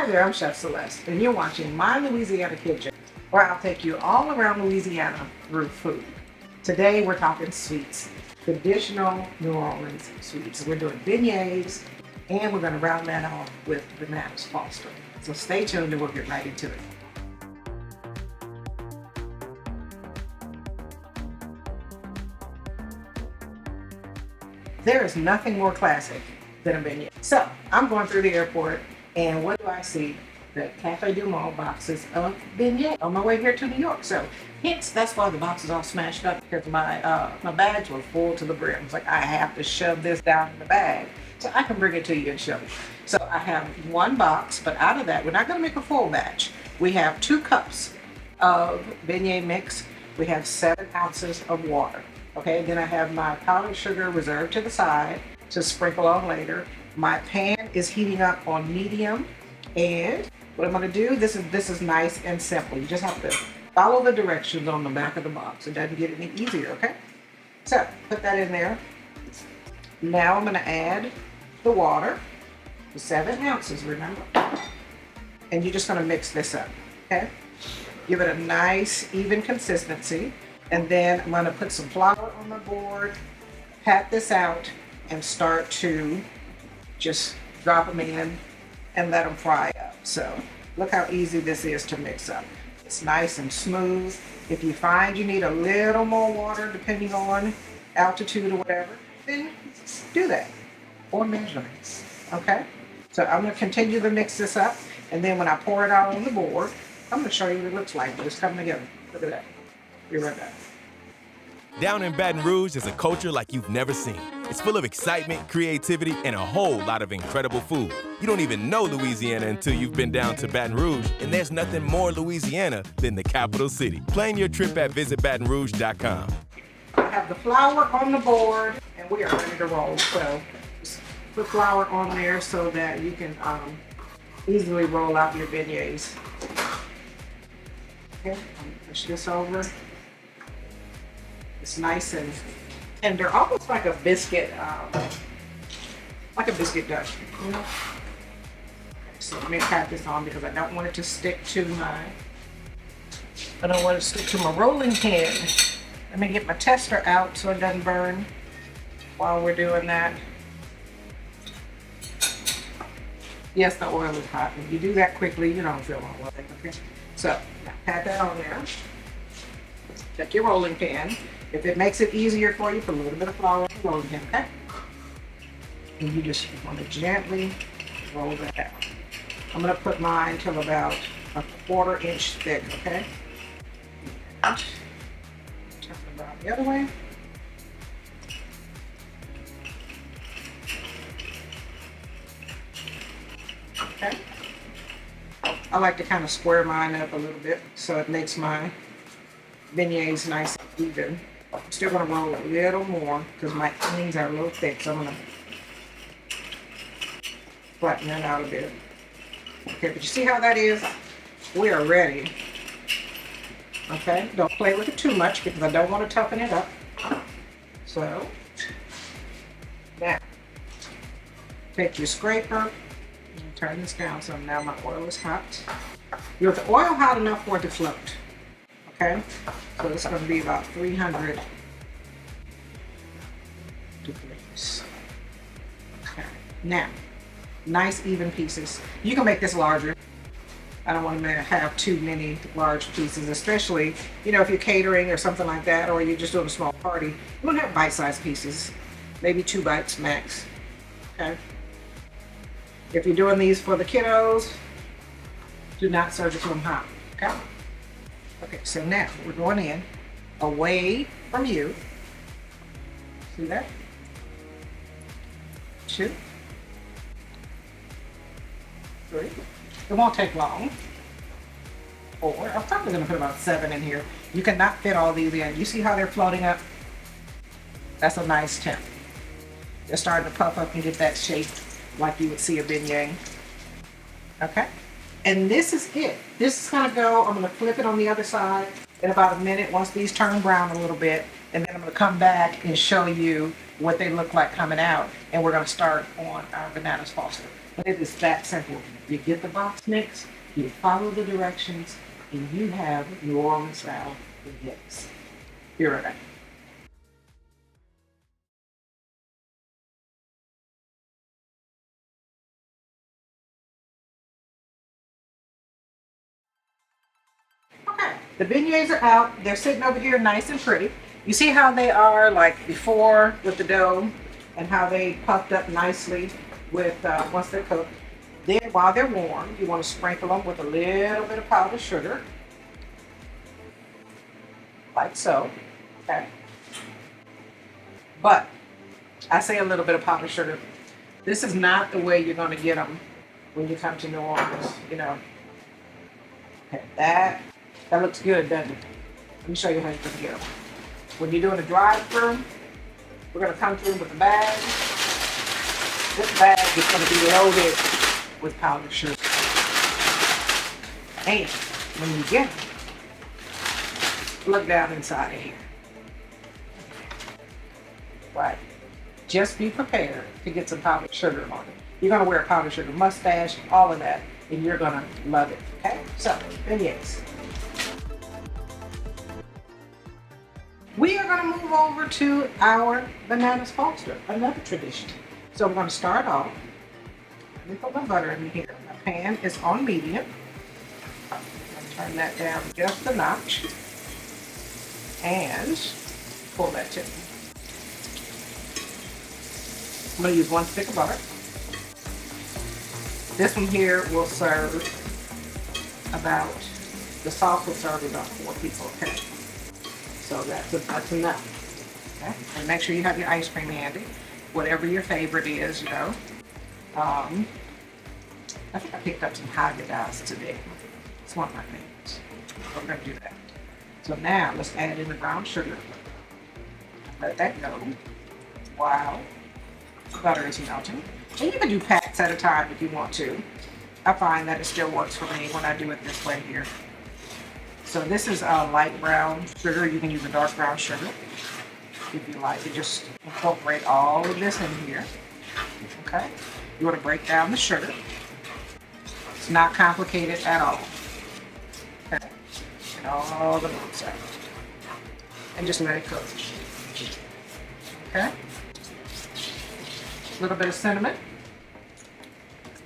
there, I'm Chef Celeste, and you're watching My Louisiana Kitchen, where I'll take you all around Louisiana through food. Today, we're talking sweets, traditional New Orleans sweets. We're doing beignets, and we're going to round that off with bananas foster. So stay tuned and we'll get right into it. There is nothing more classic than a beignet. So I'm going through the airport, and what do I see? The Cafe du Monde boxes of beignet on my way here to New York. So hence, that's why the box is all smashed up, because my bags were full to the brim. It's like I have to shove this down in the bag so I can bring it to you and show you. So I have one box, but out of that, we're not going to make a full batch. We have 2 cups of beignet mix. We have 7 ounces of water. Okay, then I have my powdered sugar reserved to the side to sprinkle on later. My pan is heating up on medium, and what I'm going to do, this is nice and simple. You just have to follow the directions on the back of the box. It doesn't get any easier, okay? So put that in there. Now I'm going to add the water, the 7 ounces, remember? And you're just going to mix this up, okay? Give it a nice, even consistency. And then I'm going to put some flour on the board, pat this out, and start to just drop them in and let them fry up. So look how easy this is to mix up. It's nice and smooth. If you find you need a little more water, depending on altitude or whatever, then do that, or measure it, okay? So I'm going to continue to mix this up, and then when I pour it out on the board, I'm going to show you what it looks like. It's coming together. Look at that. Be right back. Down in Baton Rouge is a culture like you've never seen. It's full of excitement, creativity, and a whole lot of incredible food. You don't even know Louisiana until you've been down to Baton Rouge, and there's nothing more Louisiana than the capital city. Plan your trip at visitbatonrouge.com. I have the flour on the board, and we are ready to roll. So just put flour on there so that you can easily roll out your beignets. Okay, I'm gonna push this over. It's nice and tender, almost like a biscuit dough. You know? So let me pat this on because I don't want it to stick to my rolling pin. Let me get my tester out so it doesn't burn while we're doing that. Yes, the oil is hot. If you do that quickly, you don't feel all of it. Okay. So now pat that on there. Check your rolling pin. If it makes it easier for you, put a little bit of flour on the rolling pin, okay? And you just want to gently roll that out. I'm going to put mine till about a 1/4 inch thick, okay? And turn it around the other way. Okay. I like to kind of square mine up a little bit so it makes my beignets nice and even. I'm still going to roll a little more because my ends are a little thick, so I'm going to flatten that out a bit. Okay, but you see how that is? We are ready. Okay, don't play with it too much because I don't want to toughen it up. So, now, take your scraper and turn this down so now my oil is hot. You want the oil hot enough for it to float. Okay, so it's going to be about 300 degrees. Okay, now, nice even pieces. You can make this larger. I don't want to have too many large pieces, especially, you know, if you're catering or something like that, or you're just doing a small party. You want to have bite-sized pieces, maybe 2 bites max. Okay. If you're doing these for the kiddos, do not serve it to them hot. Okay. Okay, so now we're going in away from you. See that? 2, 3. It won't take long. 4. I'm probably going to put about 7 in here. You cannot fit all these in. You see how they're floating up? That's a nice temp. They're starting to puff up and get that shape like you would see a beignet. Okay? And this is it. This is going to go, I'm going to flip it on the other side in about a minute once these turn brown a little bit. And then I'm going to come back and show you what they look like coming out. And we're going to start on our bananas foster. But it is that simple. You get the box mix, you follow the directions, and you have New Orleans style beignets. Be right back. Okay, the beignets are out. They're sitting over here nice and pretty. You see how they are like before with the dough and how they puffed up nicely with once they're cooked. Then while they're warm, you want to sprinkle them with a little bit of powdered sugar, like so. Okay. But I say a little bit of powdered sugar. This is not the way you're going to get them when you come to New Orleans, you know. Okay, that looks good, doesn't it? Let me show you how you're going to get them. When you're doing a drive-through, we're going to come through with a bag. This bag is going to be loaded with powdered sugar. And when you get them, look down inside of here. Right. Just be prepared to get some powdered sugar on it. You're going to wear a powdered sugar mustache, all of that, and you're going to love it. Okay? So, beignets. We are going to move over to our bananas foster, another tradition. So we're going to start off. Let me put my butter in here. My pan is on medium. I'm going to turn that down just a notch. And pull that to me. I'm going to use 1 stick of butter. This one here will serve about, the sauce will serve about 4 people, okay? So that's enough. Okay? And make sure you have your ice cream handy, whatever your favorite is, you know. I think I picked up some Haagen-Dazs today. It's one of my favorites. So we're going to do that. So now let's add in the brown sugar. Let that go. Wow. Butter is melting. And you can do packs at a time if you want to. I find that it still works for me when I do it this way here. So this is a light brown sugar. You can use a dark brown sugar if you like. You just incorporate all of this in here. Okay. You want to break down the sugar. It's not complicated at all. Okay. Get all the lumps out. And just let it cook. Okay. A little bit of cinnamon.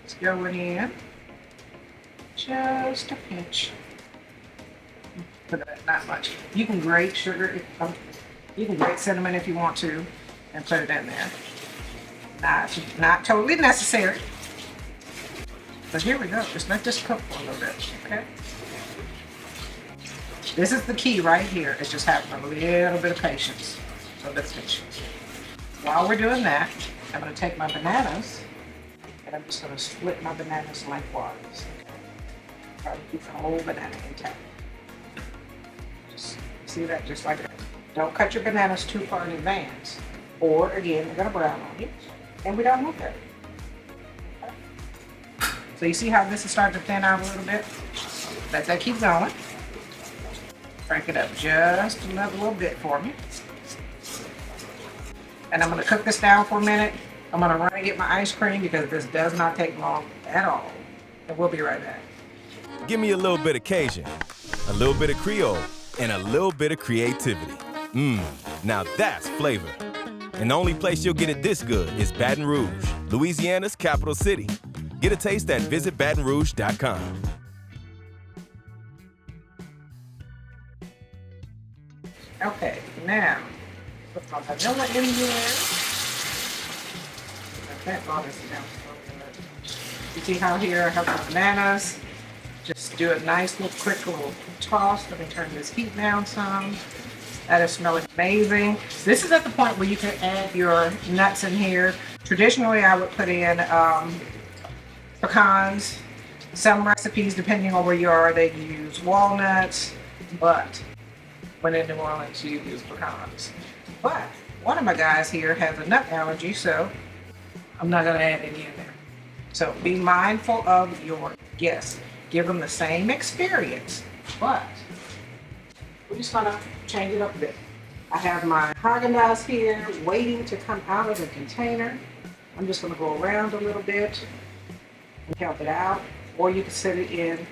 It's going in. Just a pinch. But not much. You can grate sugar. You can grate cinnamon if you want to, and put it in there. Not totally necessary. But here we go. Just let this cook for a little bit. Okay. This is the key right here. It's just having a little bit of patience. So let's finish. While we're doing that, I'm going to take my bananas, and I'm just going to split my bananas lengthwise. Okay? Try to keep the whole banana intact. Just see that, just like that. Don't cut your bananas too far in advance, or again, they're going to brown on you, and we don't want that. Okay? So you see how this is starting to thin out a little bit? Let that keep going. Crank it up just another little bit for me. And I'm going to cook this down for a minute. I'm going to run and get my ice cream because this does not take long at all. And we'll be right back. Give me a little bit of Cajun, a little bit of Creole, and a little bit of creativity. Now that's flavor. And the only place you'll get it this good is Baton Rouge, Louisiana's capital city. Get a taste at visitbatonrouge.com. Okay, now put my vanilla in here. That bothers me down. You see how here I have my bananas? Just do a nice little quick little toss. Let me turn this heat down some. That is smelling amazing. This is at the point where you can add your nuts in here. Traditionally, I would put in pecans. Some recipes, depending on where you are, they use walnuts, but when in New Orleans, you use pecans. But one of my guys here has a nut allergy, so I'm not going to add any in there. So be mindful of your guests. Give them the same experience, but we're just going to change it up a bit. I have my Haagen-Dazs here waiting to come out of the container. I'm just going to go around a little bit help it out, or you can set it in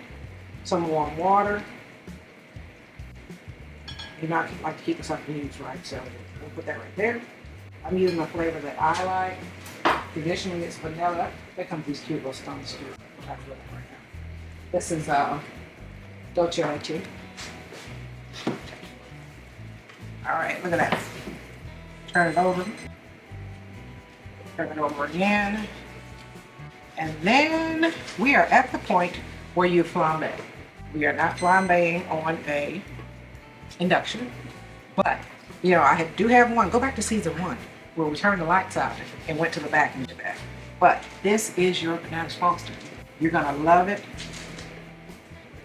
some warm water. You're not like to keep this up in use, right? So we'll put that right there. I'm using a flavor that I like. Traditionally, it's vanilla. There comes these cute little stones too. Right now. This is dolce leche. All right, look at that. Turn it over. Turn it over again. And then we are at the point where you flambe. We are not flambeing on a induction, but you know, I do have one. Go back to season 1 where we turned the lights out and went to the back and did that. But this is your bananas foster. You're gonna love it.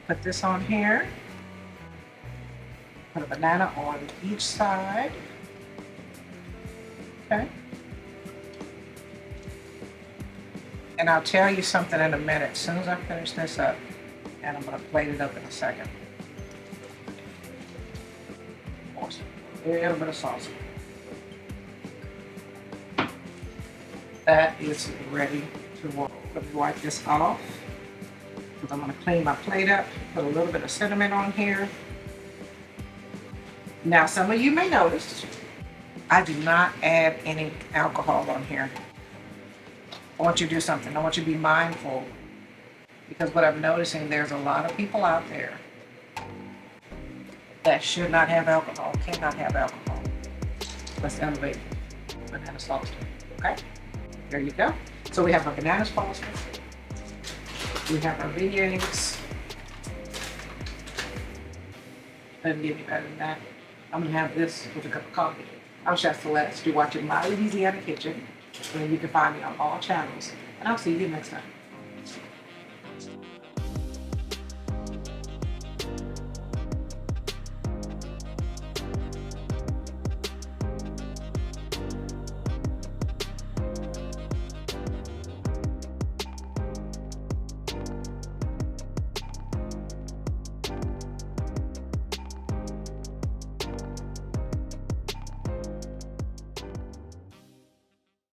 Put this on here. Put a banana on each side. Okay. And I'll tell you something in a minute. As soon as I finish this up, and I'm gonna plate it up in a second. A little bit of salsa. That is ready to roll. Let me wipe this off because I'm going to clean my plate up. Put a little bit of cinnamon on here. Now, some of you may notice I do not add any alcohol on here. I want you to do something. I want you to be mindful because what I'm noticing, there's a lot of people out there that should not have alcohol, cannot have alcohol. Let's elevate banana foster. Okay, there you go. So we have our bananas foster. We have our beignets. Doesn't get any better than that. I'm gonna have this with a cup of coffee. I'm Chef Celeste. You're watching My Louisiana Kitchen, and you can find me on all channels. And I'll see you next time.